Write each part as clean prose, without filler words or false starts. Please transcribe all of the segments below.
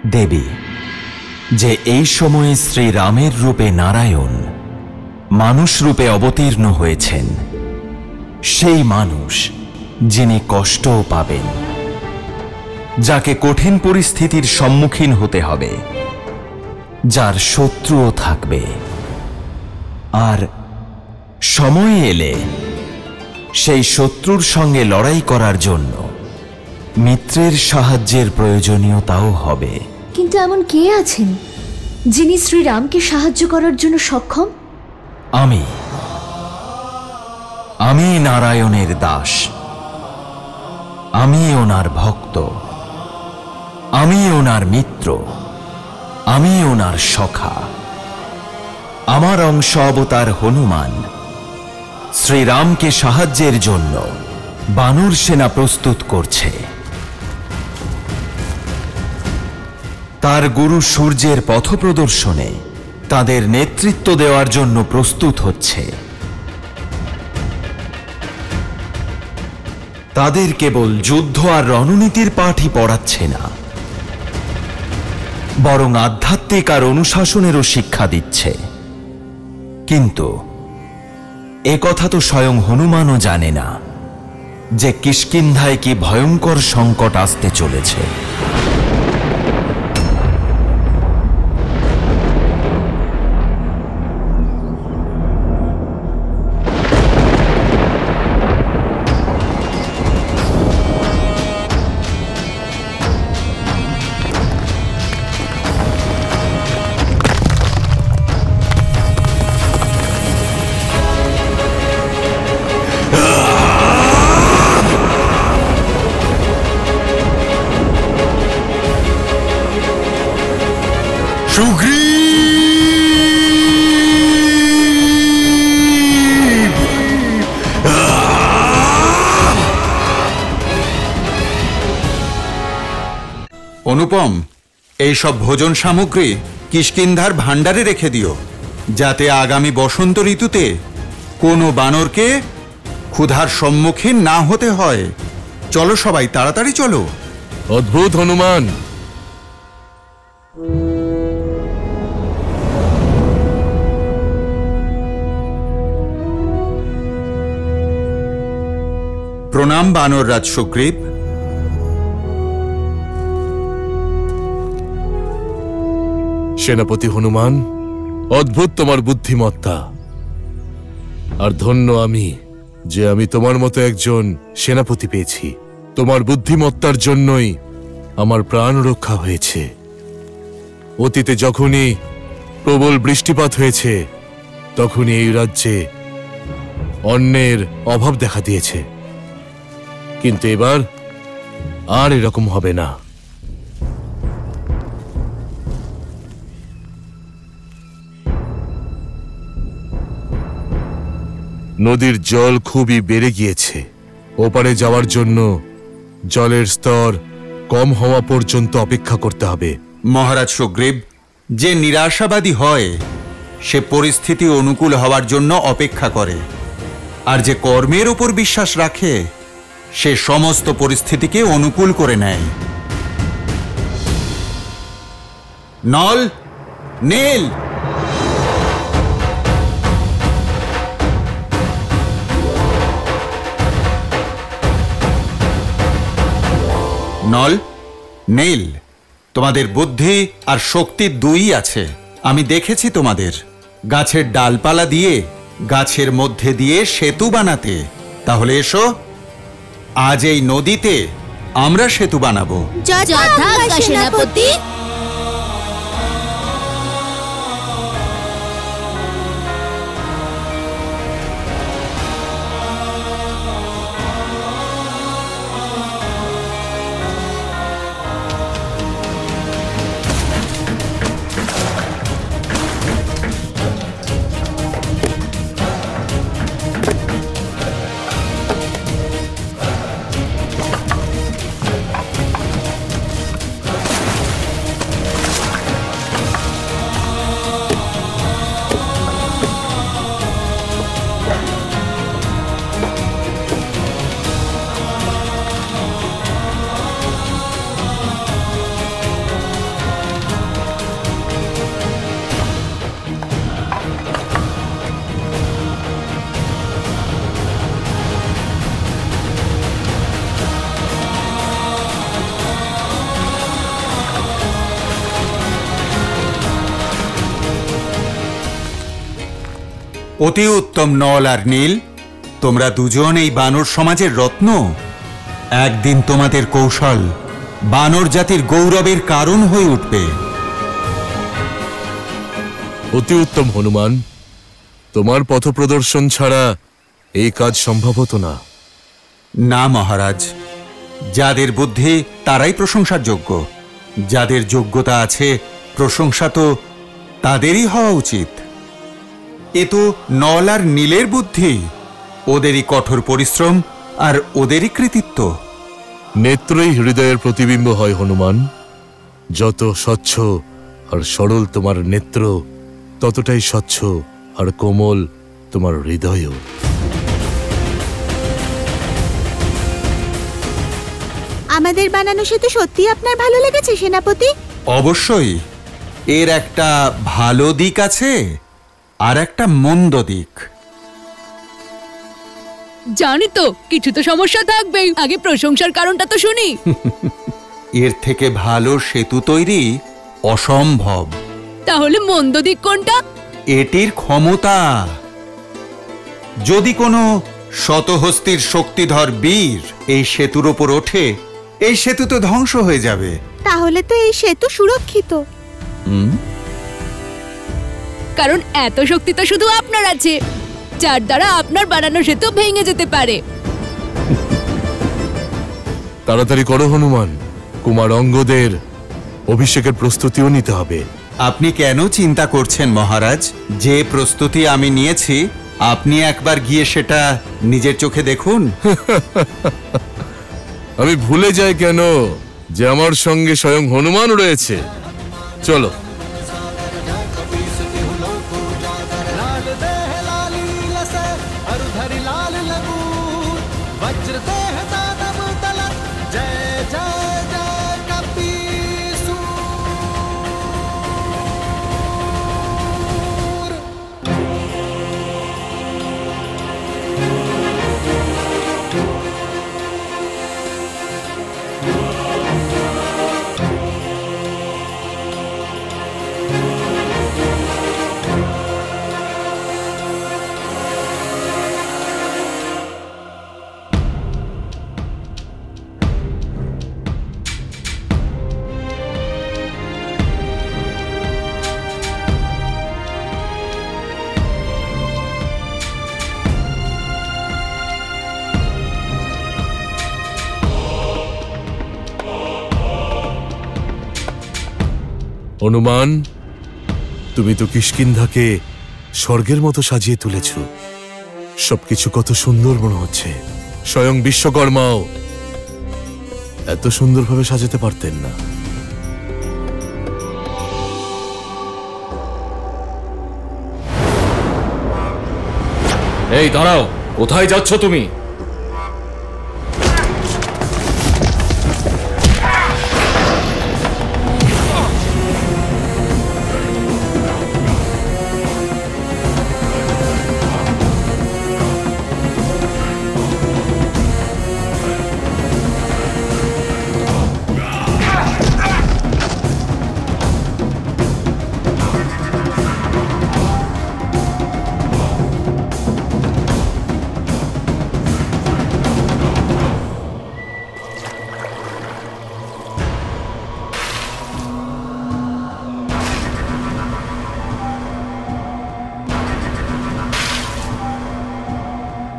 দেবী, যে এই সময়ে শ্রীরামের রূপে নারায়ণ মানুষ রূপে অবতীর্ণ হয়েছেন, সেই মানুষ যিনি কষ্টও পাবেন, যাকে কঠিন পরিস্থিতির সম্মুখীন হতে হবে, যার শত্রুও থাকবে, আর সময় এলে সেই শত্রুর সঙ্গে লড়াই করার জন্য মিত্রের সাহায্যের প্রয়োজনীয়তাও হবে। কিন্তু এমন কে আছেন যিনি শ্রীরামকে সাহায্য করার জন্য সক্ষম? আমি নারায়ণের দাস, আমি ওনার ভক্ত, আমি ওনার মিত্র, আমি ওনার সখা। আমার অংশ অবতার হনুমান শ্রীরামকে সাহায্যের জন্য বানর সেনা প্রস্তুত করছে। তার গুরু সূর্যের পথপ্রদর্শনে তাদের নেতৃত্ব দেওয়ার জন্য প্রস্তুত হচ্ছে। তাদের কেবল যুদ্ধ আর রণনীতির পাঠই পড়াচ্ছে না, বরং আধ্যাত্মিক আর অনুশাসনেরও শিক্ষা দিচ্ছে। কিন্তু এ কথা তো স্বয়ং হনুমানও জানে না যে কিষ্কিন্ধায় কি ভয়ঙ্কর সংকট আসতে চলেছে। অনুপম, এইসব ভোজন সামগ্রী কিষ্কিন্ধার ভাণ্ডারে রেখে দিও, যাতে আগামী বসন্ত ঋতুতে কোনো বানরকে ক্ষুধার সম্মুখীন না হতে হয়। চলো সবাই, তাড়াতাড়ি চলো। অদ্ভুত হনুমান। প্রণাম বানররাজ সুগ্রীব। সেনাপতি হনুমান, অদ্ভুত তোমার বুদ্ধিমত্তা। আর ধন্য আমি যে আমি তোমার মতো একজন সেনাপতি পেয়েছি। তোমার বুদ্ধিমত্তার জন্যই আমার প্রাণ রক্ষা হয়েছে। অতীতে যখনই প্রবল বৃষ্টিপাত হয়েছে, তখনই এই রাজ্যে অন্নের অভাব দেখা দিয়েছে। কিন্তু এবার আর এরকম হবে না। নদীর জল খুবই বেড়ে গিয়েছে। ওপারে যাওয়ার জন্য জলের স্তর কম হওয়া পর্যন্ত অপেক্ষা করতে হবে। মহারাজ সুগ্রীব, যে নিরাশাবাদী হয় সে পরিস্থিতি অনুকূল হওয়ার জন্য অপেক্ষা করে, আর যে কর্মের উপর বিশ্বাস রাখে সে সমস্ত পরিস্থিতিকে অনুকূল করে নেয়। নল, নীল, নল, নীল, তোমাদের বুদ্ধি আর শক্তি দুই আছে। আমি দেখেছি তোমাদের গাছের ডালপালা দিয়ে গাছের মধ্যে দিয়ে সেতু বানাতে। তাহলে এসো, আজ এই নদীতে আমরা সেতু বানাবো। যথাজ্ঞা সেনাপতি। অতি উত্তম নল আর নীল, তোমরা দুজন এই বানর সমাজের রত্ন। একদিন তোমাদের কৌশল বানর জাতির গৌরবের কারণ হয়ে উঠবে। অতি উত্তম হনুমান, তোমার পথপ্রদর্শন ছাড়া এই কাজ সম্ভব হতো না। না মহারাজ, যাদের বুদ্ধি তারাই প্রশংসার যোগ্য। যাদের যোগ্যতা আছে, প্রশংসা তো তাদেরই হওয়া উচিত। এ তো নল আর নীলের বুদ্ধি, ওদেরই কঠোর পরিশ্রম আর ওদেরই কৃতিত্ব। নেত্রই হৃদয়ের প্রতিবিম্ব হয় হনুমান। যত স্বচ্ছ আর সরল তোমার নেত্র, ততটাই স্বচ্ছ আর কোমল তোমার হৃদয়ও। আমাদের বানানো সেতু সত্যি আপনার ভালো লেগেছে সেনাপতি? অবশ্যই। এর একটা ভালো দিক আছে আর একটা মন্দ দিক। জানি তো কিছু তো সমস্যা থাকবেই, আগে প্রশংসার কারণটা তো শুনি। এর থেকে ভালো সেতু তৈরি অসম্ভব। তাহলে মন্দ দিক কোনটা? এটির ক্ষমতা। যদি কোনো শতহস্তির শক্তিধর বীর এই সেতুর ওপর ওঠে, এই সেতু তো ধ্বংস হয়ে যাবে। তাহলে তো এই সেতু সুরক্ষিত। কারণ এত শক্তি তো শুধু আপনার আছে, যার দ্বারা আপনার বানানো সেতু ভেঙে যেতে পারে। তাড়াতাড়ি করো হনুমান, কুমার অঙ্গদের অভিষেকের প্রস্তুতিও নিতে হবে। আপনি কেন চিন্তা করছেন মহারাজ? যে প্রস্তুতি আমি নিয়েছি, আপনি একবার গিয়ে সেটা নিজের চোখে দেখুন। আমি ভুলে যাই কেন যে আমার সঙ্গে স্বয়ং হনুমান রয়েছে। চলো। হনুমান, তুমি তো কিষ্কিন্ধাকে স্বর্গের মতো সাজিয়ে তুলেছ। সবকিছু কত সুন্দর মনে হচ্ছে। স্বয়ং বিশ্বকর্মাও এত সুন্দরভাবে সাজাতে পারতেন না। এই দাঁড়াও, কোথায় যাচ্ছ তুমি?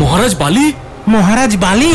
মহারাজ বালি? মহারাজ বালি?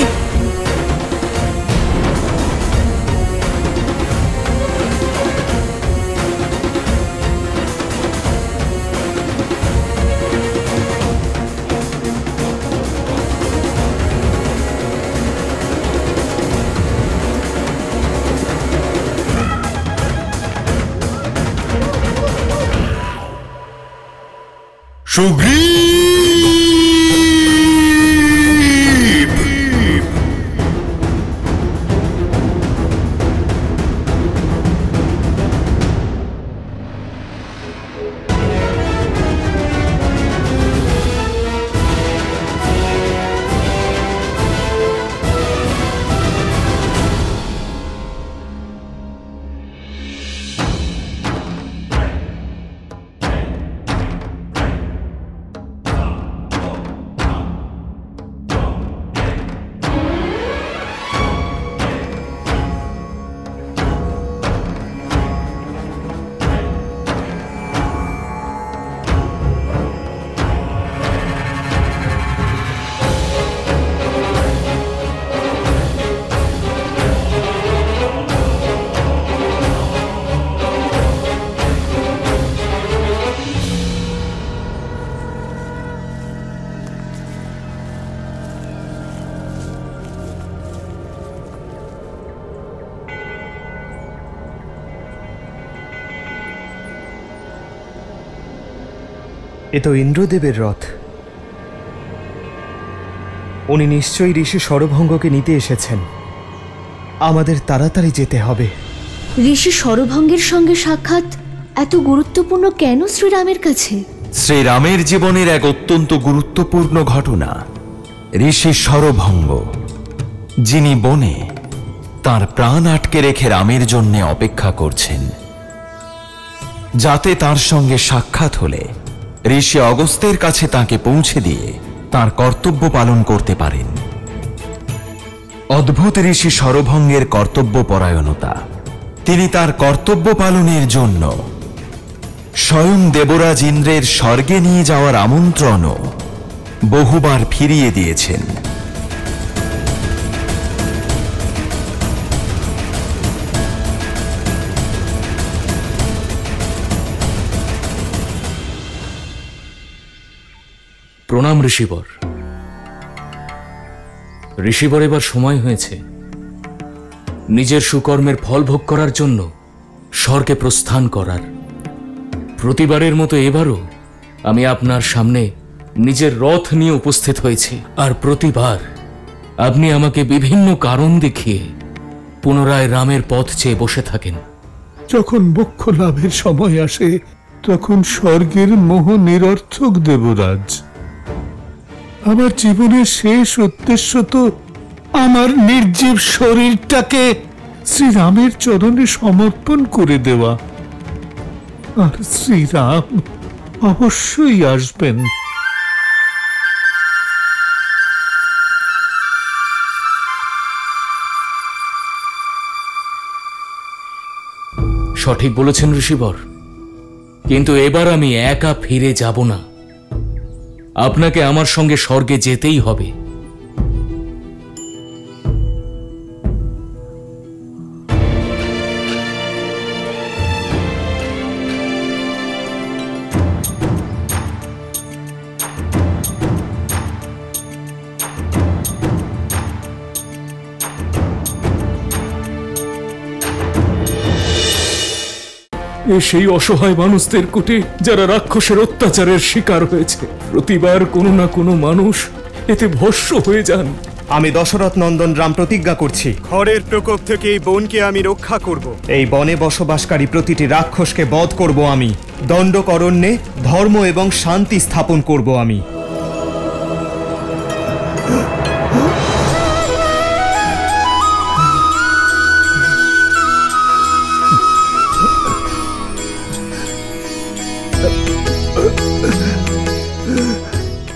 এ তো ইন্দ্রদেবের রথ। উনি নিশ্চয়ই ঋষি শরভঙ্গকে নিতে এসেছেন। আমাদের তাড়াতাড়ি যেতে হবে। ঋষি শরভঙ্গের সঙ্গে সাক্ষাৎ এত গুরুত্বপূর্ণ কেন শ্রীরামের কাছে? শ্রীরামের জীবনের এক অত্যন্ত গুরুত্বপূর্ণ ঘটনা। ঋষি শরভঙ্গ, যিনি বনে তার প্রাণ আটকে রেখে রামের জন্য অপেক্ষা করছেন, যাতে তার সঙ্গে সাক্ষাৎ হলে ঋষি অগস্ত্যের কাছে তাকে পৌঁছে দিয়ে তার কর্তব্য পালন করতে পারেন। অদ্ভুত ঋষি শরভঙ্গের কর্তব্যপরায়ণতা। তিনি তার কর্তব্য পালনের জন্য স্বয়ং দেবরাজ ইন্দ্রের স্বর্গে নিয়ে যাওয়ার আমন্ত্রণও বহুবার ফিরিয়ে দিয়েছেন। প্রণাম ঋষিবর। ঋষিবর, এবার সময় হয়েছে নিজের সুকর্মের ফল ভোগ করার জন্য স্বর্গে প্রস্থান করার। প্রতিবারের মতো এবারও আমি আপনার সামনে নিজের রথ নিয়ে উপস্থিত হয়েছি, আর প্রতিবার আপনি আমাকে বিভিন্ন কারণ দেখিয়ে পুনরায় রামের পথ চেয়ে বসে থাকেন। যখন মোক্ষ লাভের সময় আসে তখন স্বর্গের মোহ নিরর্থক দেবরাজ। আমার জীবনের শেষ উদ্দেশ্য তো আমার নির্জীব শরীরটাকে শ্রীরামের চরণে সমর্পণ করে দেওয়া। আর শ্রীরাম অবশ্যই আসবেন। সঠিক বলেছেন ঋষিবর, কিন্তু এবার আমি একা ফিরে যাব না। আপনাকে আমার সঙ্গে স্বর্গে যেতেই হবে। সেই অসহায় মানুষদের কুটে যারা রাক্ষসের অত্যাচারের শিকার হয়েছে। প্রতিবার কোনো না কোনো মানুষ এতে ভস্ম হয়ে যান। আমি দশরথ নন্দন রাম প্রতিজ্ঞা করছি, খড়ের প্রকোপ থেকে এই বনকে আমি রক্ষা করব। এই বনে বসবাসকারী প্রতিটি রাক্ষসকে বধ করব আমি। দণ্ডকরণ্যে ধর্ম এবং শান্তি স্থাপন করব আমি।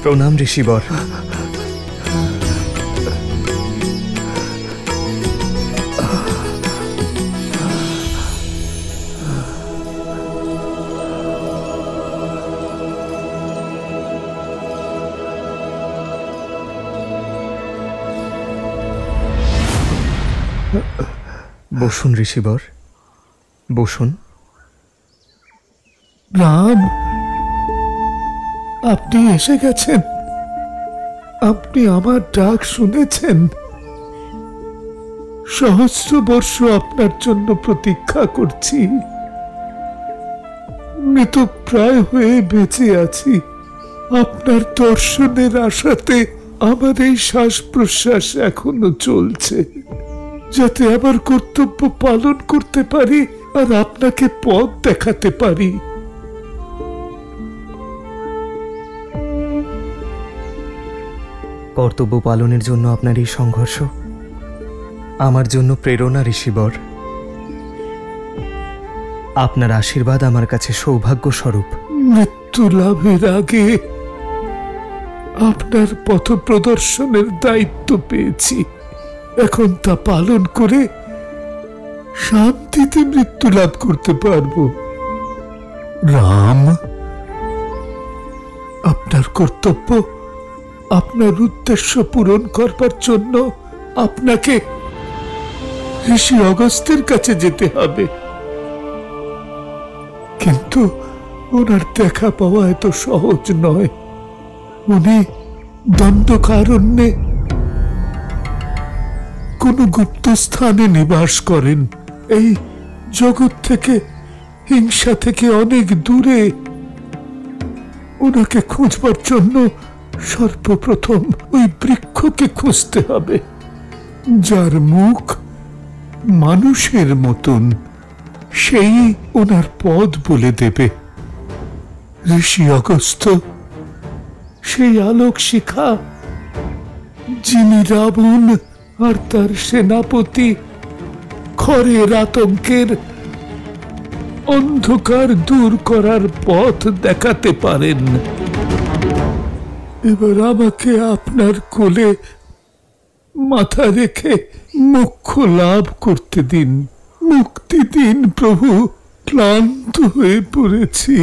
প্রণাম ঋষিবর। বসুন ঋষিবর, বসুন। রাম, আপনি এসে গেছেন। আপনি আমার ডাক শুনেছেন। সহস্র বর্ষ আপনার জন্য প্রতীক্ষা করছি। মৃতপ্রায় হয়ে বেঁচে আছি। আপনার দর্শনের আশাতে আমার এই শ্বাস প্রশ্বাস এখনো চলছে, যাতে আমার কর্তব্য পালন করতে পারি আর আপনাকে পথ দেখাতে পারি। কর্তব্য পালনের জন্য আপনার এই সংঘর্ষ আমার জন্য প্রেরণা ঋষিবর। আপনার আশীর্বাদ আমার কাছে সৌভাগ্য স্বরূপ। মৃত্যু লাভের আগে আপনার পথ প্রদর্শনের দায়িত্ব পেয়েছি। এখন তা পালন করে শান্তিতে মৃত্যু লাভ করতে পারব। রাম, আপনার কর্তব্য, আপনার উদ্দেশ্য পূরণ করবার জন্য আপনাকে ঋষি অগস্ত্যের কাছে যেতে হবে। কিন্তু ওনার দেখা পাওয়া এত সহজ নয়। উনি দণ্ডকারণ্যে কোন গুপ্ত স্থানে নিবাস করেন, এই জগৎ থেকে, হিংসা থেকে অনেক দূরে। ওনাকে খুঁজবার জন্য সর্বপ্রথম ওই বৃক্ষকে খুঁজতে হবে, যার মুখ মানুষের মতন। সেই ওনার পথ বলে দেবে। ঋষি অগস্ত্য, সেই আলোক শিখা, যিনি রাবণ আর তার সেনাপতি খড়ের আতঙ্কের অন্ধকার দূর করার পথ দেখাতে পারেন। এবার আমাকে আপনার কোলে মাথা রেখে মোক্ষ লাভ করতে দিন, মুক্তি দিন প্রভু। ক্লান্ত হয়ে পড়েছি।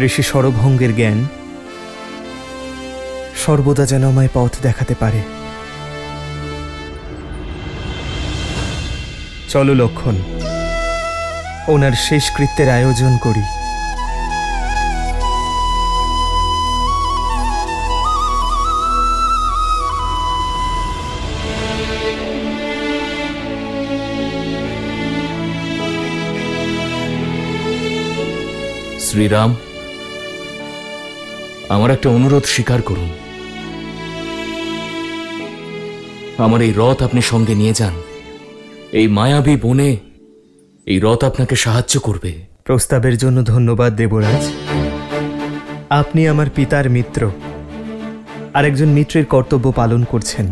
ঋষি সরভঙ্গের জ্ঞান সর্বদা যেন আমায় পথ দেখাতে পারে। চলো লক্ষণ, ওনার শেষকৃত্যের আয়োজন করি। শ্রীরাম, আমার একটা অনুরোধ স্বীকার করুন। আমার এই রথ আপনি সঙ্গে নিয়ে যান। এই মায়াবী বনে এই রথ আপনাকে সাহায্য করবে। প্রস্তাবের জন্য ধন্যবাদ দেবরাজ। আপনি আমার পিতার মিত্র, আরেকজন মিত্রের কর্তব্য পালন করছেন,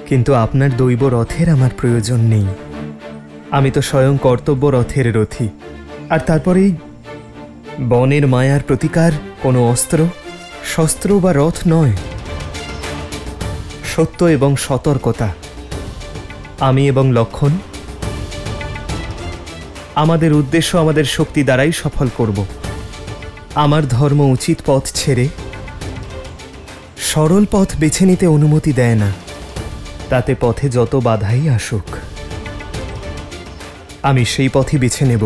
কিন্তু আপনার দৈব রথের আমার প্রয়োজন নেই। আমি তো স্বয়ং কর্তব্য রথের রথী। আর তারপরেই বনের মায়ার প্রতিকার কোনো অস্ত্র, শস্ত্র বা রথ নয়, সত্য এবং সতর্কতা। আমি এবং লক্ষণ আমাদের উদ্দেশ্য আমাদের শক্তি দ্বারাই সফল করব। আমার ধর্ম উচিত পথ ছেড়ে সরল পথ বেছে নিতে অনুমতি দেয় না, তাতে পথে যত বাধাই আসুক। আমি সেই পথই বেছে নেব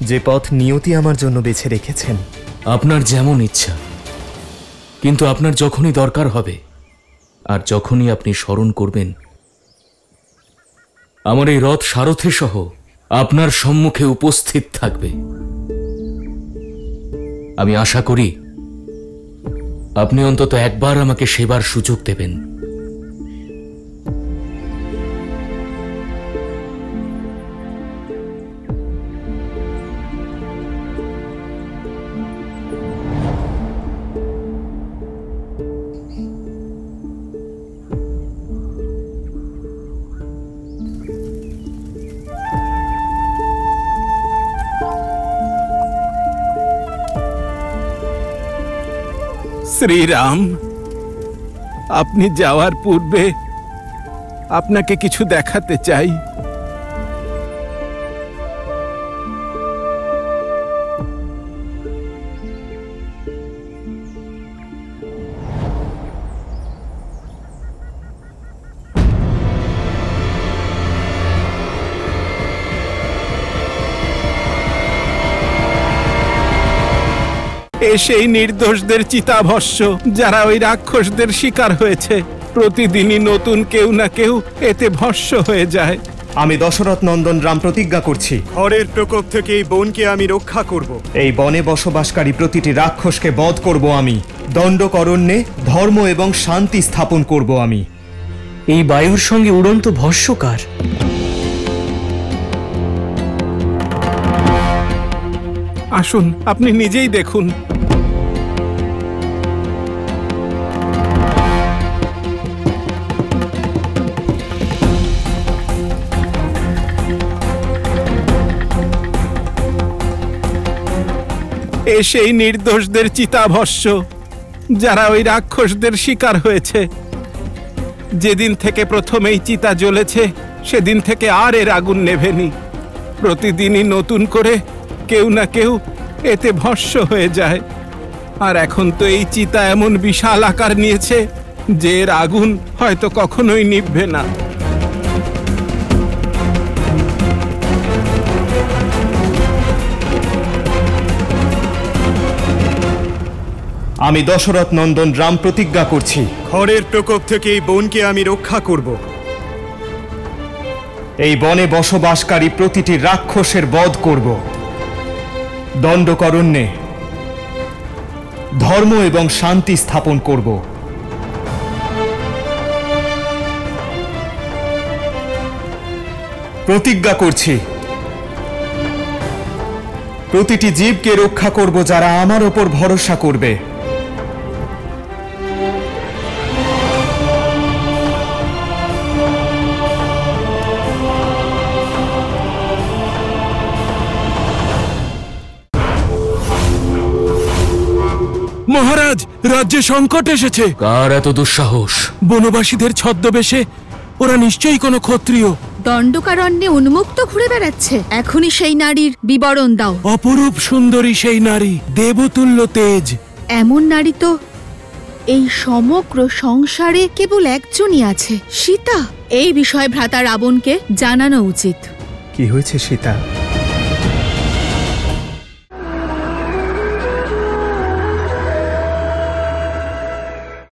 যে পথ নিয়তি আমার জন্য বেছে রেখেছেন। আপনার যেমন ইচ্ছা, কিন্তু আপনার যখনই দরকার হবে আর যখনই আপনি স্মরণ করবেন, আমার এই রথ সারথি সহ আপনার সম্মুখে উপস্থিত থাকবে। আমি আশা করি আপনি অন্তত একবার আমাকে সেবার সুযোগ দেবেন। শ্রীরাম, আপনি যাওয়ার পূর্বে আপনাকে কিছু দেখাতে চাই। সেই নির্দোষদের চিতাভস্য, যারা ওই রাক্ষসদের শিকার হয়েছে। প্রতিদিনই নতুন কেউ না কেউ এতে ভস্য হয়ে যায়। আমি দশরথ নন্দন রাম প্রতিজ্ঞা করছি, খড়ের প্রকোপ থেকে এই বনকে আমি রক্ষা করব। এই বনে বসবাসকারী প্রতিটি রাক্ষসকে বধ করব আমি। দণ্ডকরণ্যে ধর্ম এবং শান্তি স্থাপন করব আমি। এই বায়ুর সঙ্গে উড়ন্ত ভস্যকার। আসুন, আপনি নিজেই দেখুন। সেই নির্দোষদের চিতাভস্য, যারা ওই রাক্ষসদের শিকার হয়েছে। যেদিন থেকে প্রথম এই চিতা জ্বলেছে, সেদিন থেকে আর এর আগুন নেভেনি। প্রতিদিনই নতুন করে কেউ না কেউ এতে ভস্য হয়ে যায়। আর এখন তো এই চিতা এমন বিশাল আকার নিয়েছে যে এর আগুন হয়তো কখনোই নিভবে না। আমি দশরথ নন্দন রাম প্রতিজ্ঞা করছি, খড়ের প্রকোপ থেকে এই বনকে আমি রক্ষা করব। এই বনে বসবাসকারী প্রতিটি রাক্ষসের বধ করব। দণ্ডকরণ্যে ধর্ম এবং শান্তি স্থাপন করব। প্রতিজ্ঞা করছি, প্রতিটি জীবকে রক্ষা করব যারা আমার ওপর ভরসা করবে। মহারাজ, রাজ্যে সংকট এসেছে। কার এত দুঃসাহস? বনবাসীদের ছদ্মবেশে। ওরা নিশ্চয়ই কোনো ক্ষত্রিয়। দণ্ডকারণ্যে উন্মুক্ত ঘুরে বেড়াচ্ছে। এখনই সেই নারীর বিবরণ দাও। অপরূপ সুন্দরী সেই নারী, দেবতুল্য তেজ। এমন নারী তো এই সমগ্র সংসারে কেবল একজনই আছে, সীতা। এই বিষয়ে ভ্রাতা রাবণকে জানানো উচিত। কি হয়েছে সীতা?